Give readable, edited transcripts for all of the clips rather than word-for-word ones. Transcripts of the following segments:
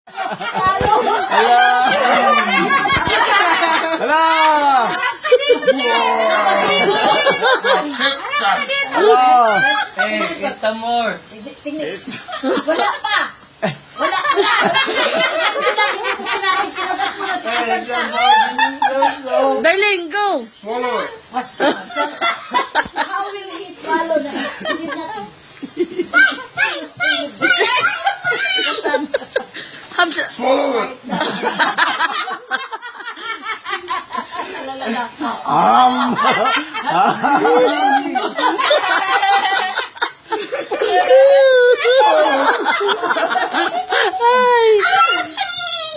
Hala! Hey, get some more. Wala pa. Wala. Hey, some more. Darling, go! Swallow it. How will he swallow na? Hindi natin. Hamsa. Swallow it. Ay.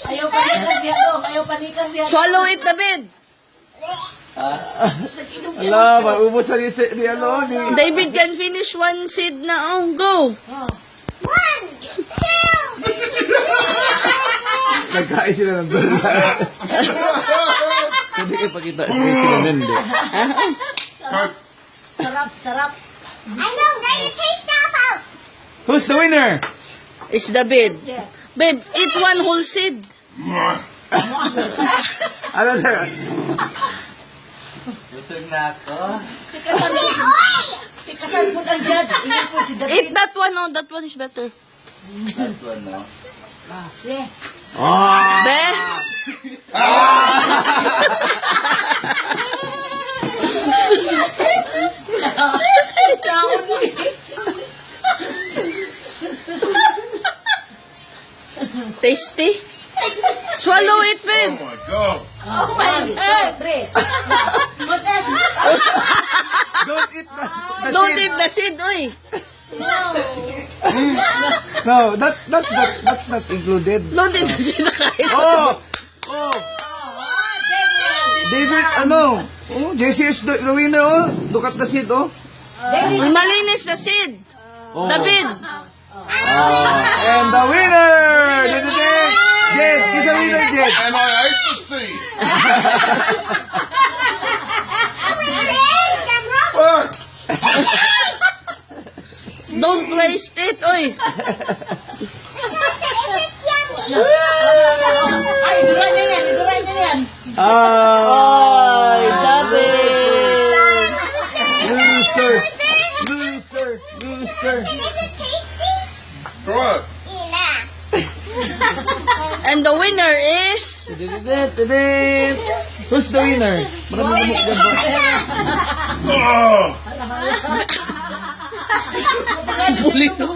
Ayaw panikas yan, dong. Ayaw panikas yan. Swallow it, David. Hala, maubos sa ni David can finish one seed na. Oh, go. Nagkain sila ng dala. Hindi kayo pakita sila nende. Sarap. I know, ready to taste apples. Who's the winner? It's David. Babe, eat one whole seed. Ano sir? Busog na ako. Tikasan po ng judge. Hindi po si David. Eat that one. Oh, that one is better. That one, no? Sige. Be? Tasty. Swallow it, babe. Oh my God. Don't eat the Don't seed. eat the seed, oy. No, that's not included. Don't eat the seed na kahit. Oh! David, ano? Oh, JC is the winner, oh. Look at the seed, oh. Malinis na seed. David. And the winner! Jed, he's the winner, Jed. And I ate the seed. Fuck. Don't waste it, oy. Ay, duran na yan. Ay, David. Loser. Try it. And the winner is... Who's the winner? Oh. Buli na.